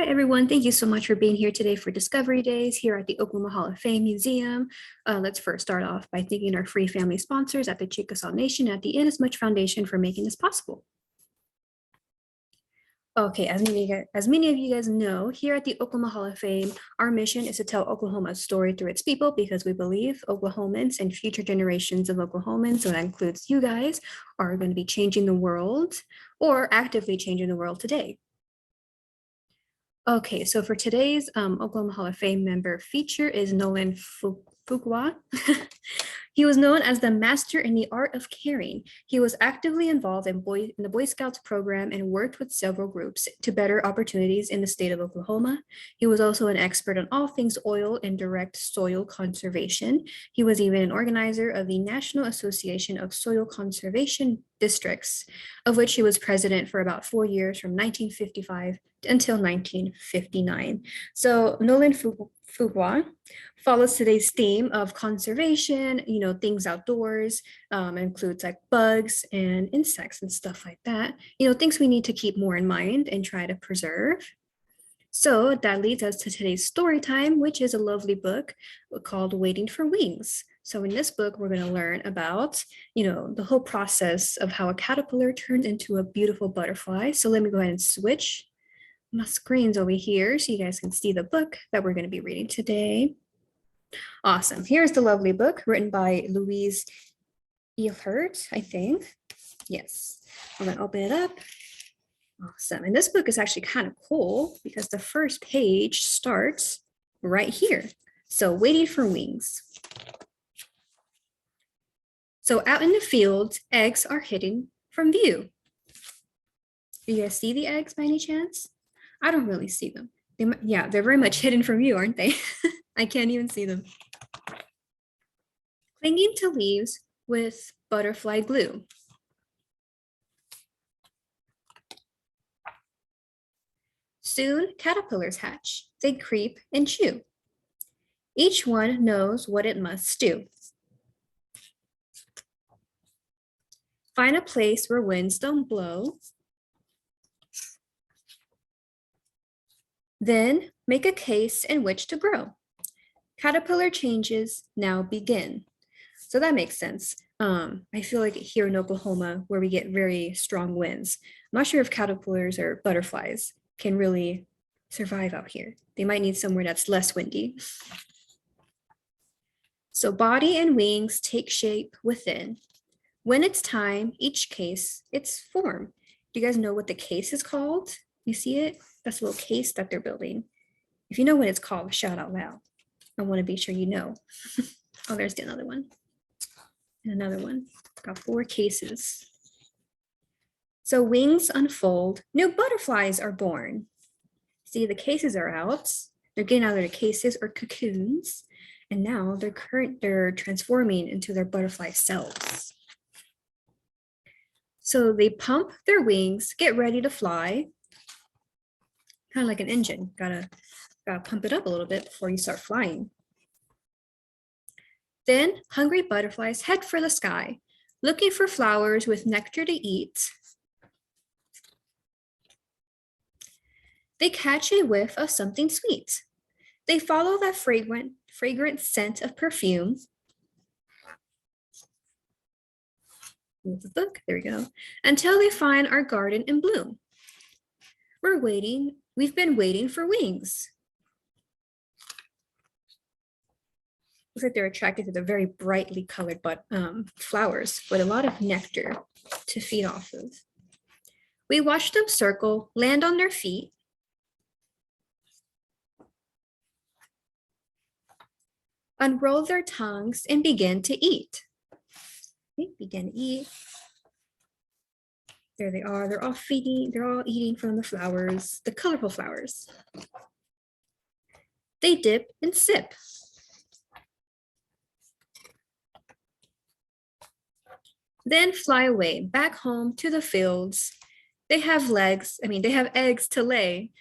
Hi, everyone. Thank you so much for being here today for Discovery Days here at the Oklahoma Hall of Fame Museum. Let's first start off by thanking our free family sponsors at the Chickasaw Nation at the Inasmuch Foundation for making this possible. Okay, as many of you guys know, here at the Oklahoma Hall of Fame, our mission is to tell Oklahoma's story through its people because we believe Oklahomans and future generations of Oklahomans, so that includes you guys, are going to be changing the world or actively changing the world today. Okay, so for today's Oklahoma Hall of Fame member feature is Nolan Fuqua. He was known as the master in the art of caring. He was actively involved in the Boy Scouts program and worked with several groups to better opportunities in the state of Oklahoma. He was also an expert on all things oil and direct soil conservation. He was even an organizer of the National Association of Soil Conservation Districts, of which he was president for about 4 years from 1955 until 1959. So Nolan Fuqua follows today's theme of conservation, things outdoors, includes like bugs and insects and stuff like that, things we need to keep more in mind and try to preserve. So that leads us to today's story time, which is a lovely book called Waiting for Wings. So in this book, we're going to learn about, the whole process of how a caterpillar turns into a beautiful butterfly. So let me go ahead and switch my screen's over here so you guys can see the book that we're going to be reading today. Awesome. Here's the lovely book written by Louise Ehlert, I think. Yes. I'm going to open it up. Awesome. And this book is actually kind of cool because the first page starts right here. So Waiting for Wings. So out in the fields, eggs are hidden from view. Do you guys see the eggs by any chance? I don't really see them. They're very much hidden from view, aren't they? I can't even see them. Clinging to leaves with butterfly glue. Soon caterpillars hatch. They creep and chew. Each one knows what it must do. Find a place where winds don't blow. Then make a case in which to grow. Caterpillar changes now begin. So that makes sense. I feel like here in Oklahoma, where we get very strong winds, I'm not sure if caterpillars or butterflies can really survive out here. They might need somewhere that's less windy. So body and wings take shape within. When it's time, each case, its form. Do you guys know what the case is called? You see it? That's a little case that they're building. If you know what it's called, shout out loud. I want to be sure you know. Oh, there's another one. And another one. Got 4 cases. So wings unfold, new butterflies are born. See, the cases are out. They're getting out of their cases or cocoons. And now they're transforming into their butterfly cells. So they pump their wings, get ready to fly. Kind of like an engine. Gotta pump it up a little bit before you start flying. Then hungry butterflies head for the sky, looking for flowers with nectar to eat. They catch a whiff of something sweet. They follow that fragrant scent of perfume. Move the book, there we go. Until they find our garden in bloom. We've been waiting for wings. Looks like they're attracted to the very brightly colored flowers with a lot of nectar to feed off of. We watch them circle, land on their feet. Unroll their tongues and begin to eat. Okay, begin to eat. There they are. They're all eating from the flowers, the colorful flowers. They dip and sip. Then fly away back home to the fields. They have eggs to lay.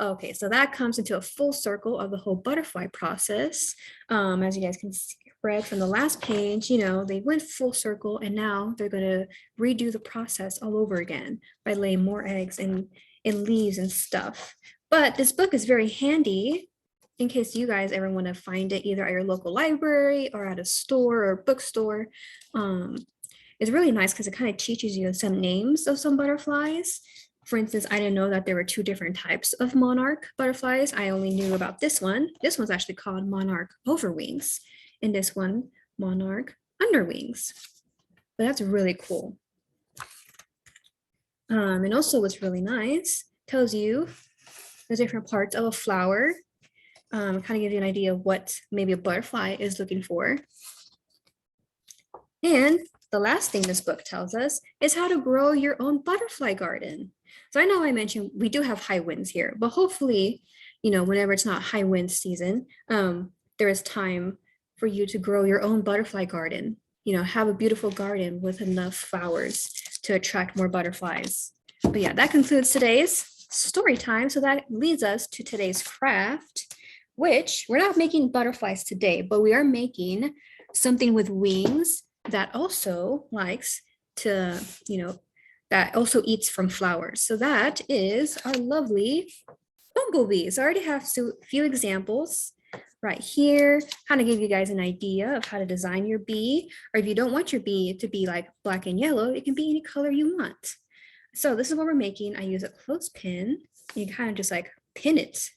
Okay, so that comes into a full circle of the whole butterfly process. As you guys can see, read from the last page, you know, they went full circle and now they're going to redo the process all over again by laying more eggs and leaves and stuff. But this book is very handy in case you guys ever want to find it either at your local library or at a store or bookstore. It's really nice because it kind of teaches you some names of some butterflies. For instance, I didn't know that there were two different types of monarch butterflies. I only knew about this one. This one's actually called monarch overwings, and this one, monarch underwings. But that's really cool. And also what's really nice, tells you the different parts of a flower, kind of gives you an idea of what maybe a butterfly is looking for. And the last thing this book tells us is how to grow your own butterfly garden. So I know I mentioned we do have high winds here, but hopefully, you know, whenever it's not high wind season, there is time for you to grow your own butterfly garden. You know, have a beautiful garden with enough flowers to attract more butterflies. But yeah, that concludes today's story time. So that leads us to today's craft, which we're not making butterflies today, but we are making something with wings that also likes to, you know, that also eats from flowers. So that is our lovely bumblebees. I already have a few examples right here, kind of give you guys an idea of how to design your bee. Or if you don't want your bee to be like black and yellow, it can be any color you want. So this is what we're making. I use a clothespin. You kind of just like pin it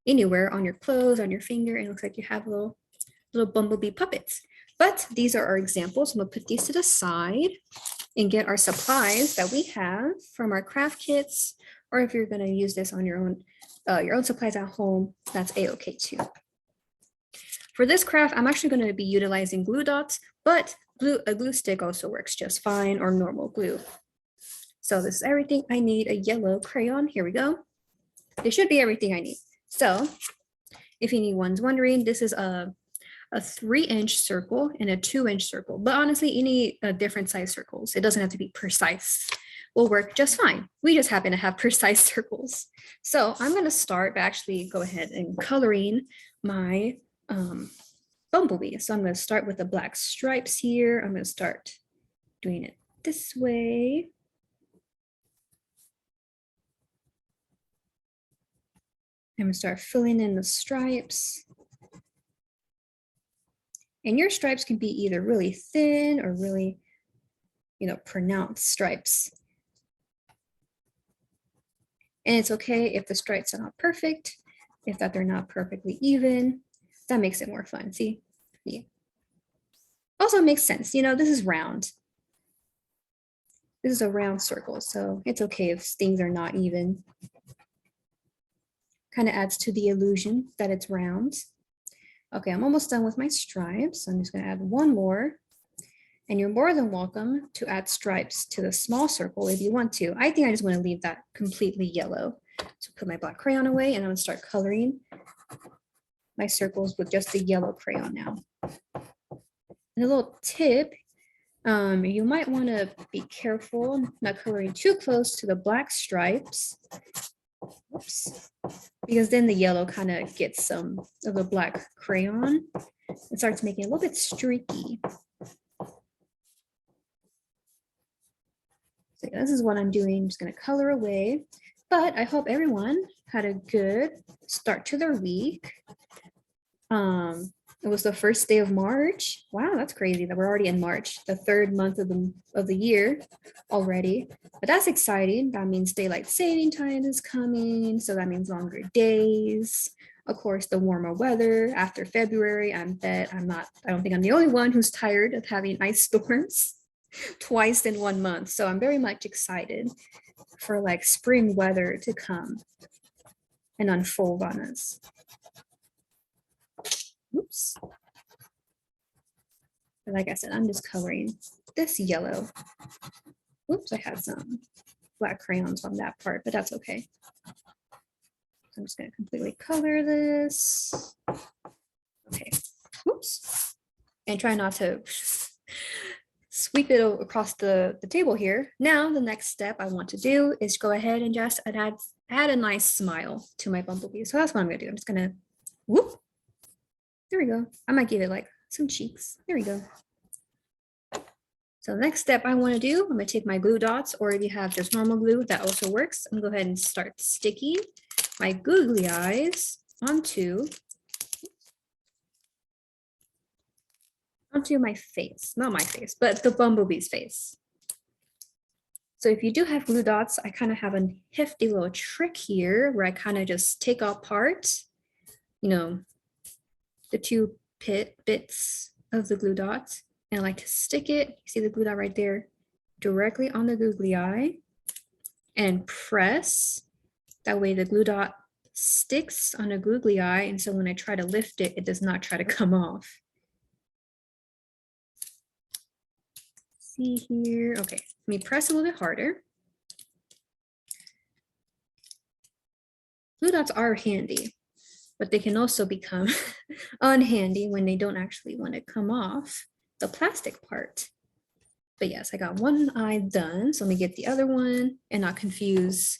anywhere on your clothes, on your finger, and it looks like you have little bumblebee puppets. But these are our examples. I'm gonna put these to the side and get our supplies that we have from our craft kits, or if you're gonna use this on your own supplies at home, that's a-okay too. For this craft, I'm actually gonna be utilizing glue dots, but a glue stick also works just fine, or normal glue. So this is everything I need. A yellow crayon, here we go. This should be everything I need. So if anyone's wondering, this is a 3-inch circle and a 2-inch circle, but honestly, any different size circles, it doesn't have to be precise, will work just fine. We just happen to have precise circles. So I'm going to start by actually go ahead and coloring my bumblebee. So I'm going to start with the black stripes here. I'm going to start doing it this way. I'm going to start filling in the stripes. And your stripes can be either really thin or really, you know, pronounced stripes. And it's okay if the stripes are not perfect, if that they're not perfectly even. That makes it more fun, see? Yeah. Also makes sense, you know, this is round. This is a round circle, so it's okay if things are not even. Kind of adds to the illusion that it's round. Okay, I'm almost done with my stripes. I'm just going to add one more. And you're more than welcome to add stripes to the small circle if you want to. I think I just want to leave that completely yellow. So put my black crayon away and I'm going to start coloring my circles with just the yellow crayon now. And a little tip, you might want to be careful not coloring too close to the black stripes. Oops. Because then the yellow kind of gets some of the black crayon. It starts making it a little bit streaky. So this is what I'm doing. I'm just going to color away. But I hope everyone had a good start to their week. It was the first day of March. Wow, that's crazy that we're already in March, the 3rd month of the year already. But that's exciting. That means daylight saving time is coming. So that means longer days. Of course, the warmer weather after February. I don't think I'm the only one who's tired of having ice storms twice in 1 month. So I'm very much excited for like spring weather to come and unfold on us. Oops. But like I said, I'm just coloring this yellow. Oops, I had some black crayons on that part, but that's okay. So I'm just going to completely color this. Okay. Oops. And try not to sweep it across the table here. Now, the next step I want to do is go ahead and just add a nice smile to my bumblebee. So that's what I'm going to do. I'm just going to, whoop. There we go. I might give it like some cheeks. There we go. So the next step I want to do, I'm going to take my glue dots, or if you have just normal glue, that also works. I'm going to go ahead and start sticking my googly eyes onto my face, not my face, but the bumblebee's face. So if you do have glue dots, I kind of have a hefty little trick here where I kind of just take apart, you know, the two bits of the glue dots, and I like to stick it, you see the glue dot right there, directly on the googly eye and press. That way the glue dot sticks on a googly eye, and so when I try to lift it, it does not try to come off. See here, okay, let me press a little bit harder. Glue dots are handy, but they can also become unhandy when they don't actually want to come off the plastic part. But yes, I got one eye done, so let me get the other one and not confuse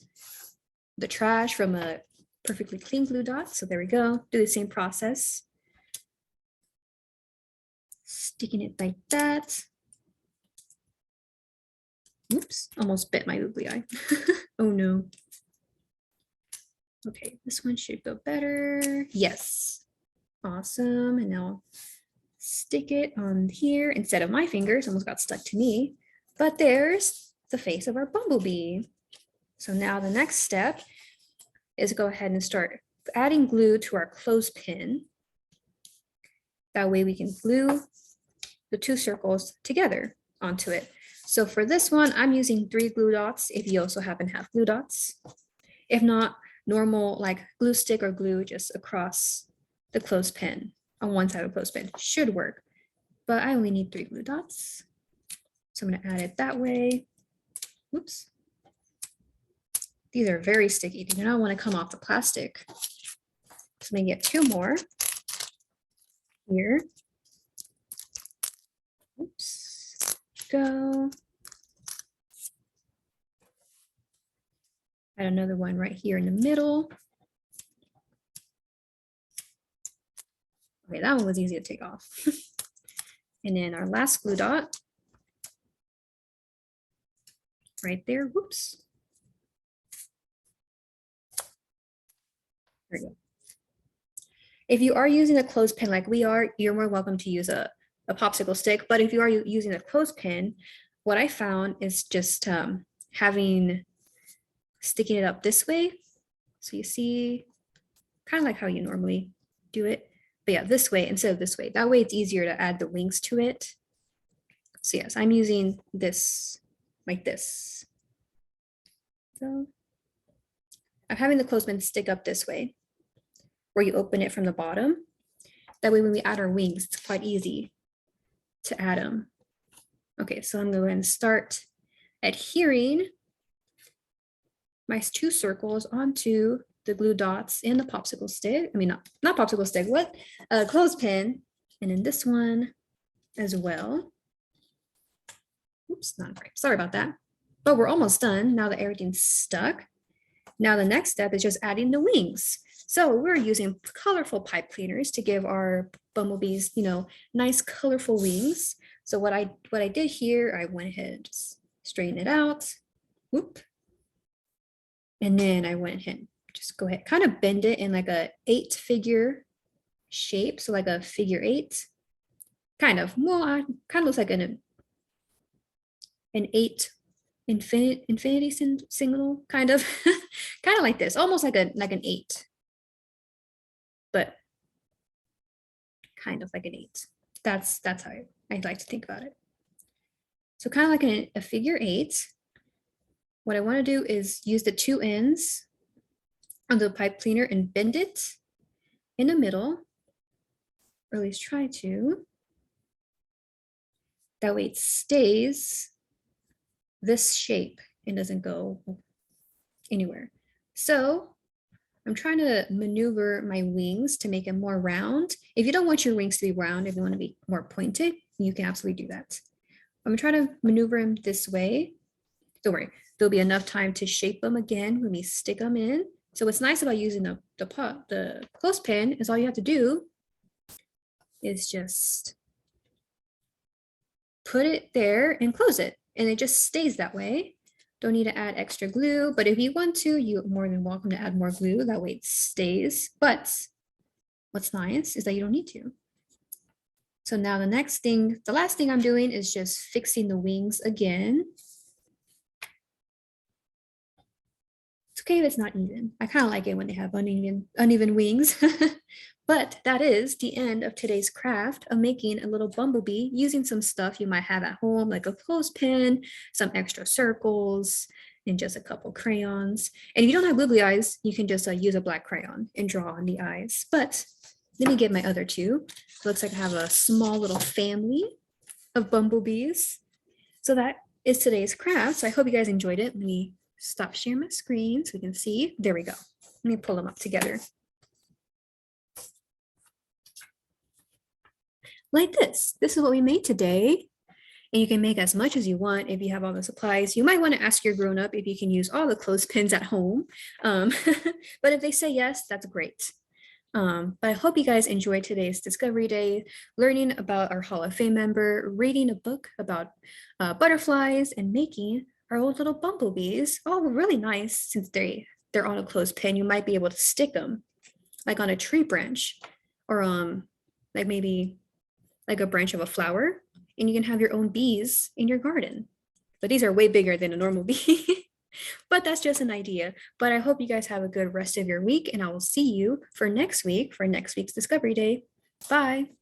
the trash from a perfectly clean glue dot. So there we go, do the same process. Sticking it like that. Oops, almost bit my googly eye. Oh no. Okay, this one should go better. Yes, awesome. And now stick it on here instead of my fingers, almost got stuck to me. But there's the face of our bumblebee. So now the next step is go ahead and start adding glue to our clothespin. That way we can glue the two circles together onto it. So for this one, I'm using 3 glue dots if you also happen to have glue dots. If not, normal like glue stick or glue just across the clothespin on one side of the clothespin should work. But I only need 3 glue dots. So I'm gonna add it that way. Oops. These are very sticky. They do not want to come off the plastic. So I'm gonna get 2 more here. Oops. Go. Add another one right here in the middle. Okay, that one was easy to take off. And then our last glue dot right there. Whoops. There we go. If you are using a clothespin like we are, you're more welcome to use a popsicle stick. But if you are using a clothespin, what I found is just sticking it up this way. So you see, kind of like how you normally do it. But yeah, this way instead of this way. That way it's easier to add the wings to it. So yes, I'm using this like this. So I'm having the clothespin stick up this way, where you open it from the bottom. That way when we add our wings, it's quite easy to add them. Okay, so I'm going to start adhering my 2 circles onto the glue dots in the popsicle stick. I mean, not popsicle stick, what? Clothespin. And then this one as well. Oops, not right. Sorry about that. But we're almost done now that everything's stuck. Now the next step is just adding the wings. So we're using colorful pipe cleaners to give our bumblebees, nice colorful wings. So what I did here, I went ahead and just straighten it out. Whoop. And then I went ahead and just go ahead, kind of bend it in like a 8-figure shape. So like a figure 8, kind of, well, kind of looks like an 8 infinity signal, kind of, kind of like this, almost like an 8, but kind of like an 8. That's how I like to think about it. So kind of like a figure 8. What I want to do is use the 2 ends of the pipe cleaner and bend it in the middle, or at least try to. That way it stays this shape and doesn't go anywhere. So I'm trying to maneuver my wings to make it more round. If you don't want your wings to be round, if you want to be more pointed, you can absolutely do that. I'm gonna try to maneuver them this way. Don't worry, there'll be enough time to shape them again when we stick them in. So what's nice about using the clothespin is all you have to do is just put it there and close it, and it just stays that way. Don't need to add extra glue, but if you want to, you're more than welcome to add more glue. That way it stays. But what's nice is that you don't need to. So now the last thing I'm doing is just fixing the wings again. It's okay if it's not even. I kind of like it when they have uneven wings. But that is the end of today's craft of making a little bumblebee using some stuff you might have at home, like a clothespin, some extra circles, and just a couple crayons. And if you don't have googly eyes, you can just use a black crayon and draw on the eyes. But let me get my other two. It looks like I have a small little family of bumblebees. So that is today's craft. So I hope you guys enjoyed it. Let me stop sharing my screen so we can see. There we go. Let me pull them up together. Like this. This is what we made today. And you can make as much as you want if you have all the supplies. You might want to ask your grown-up if you can use all the clothespins at home. But if they say yes, that's great. But I hope you guys enjoyed today's Discovery Day, learning about our Hall of Fame member, reading a book about butterflies, and making our old little bumblebees. All really nice since they're on a clothespin. You might be able to stick them like on a tree branch or like maybe like a branch of a flower, and you can have your own bees in your garden. But these are way bigger than a normal bee. But that's just an idea. But I hope you guys have a good rest of your week, and I will see you for next week for next week's Discovery Day. Bye.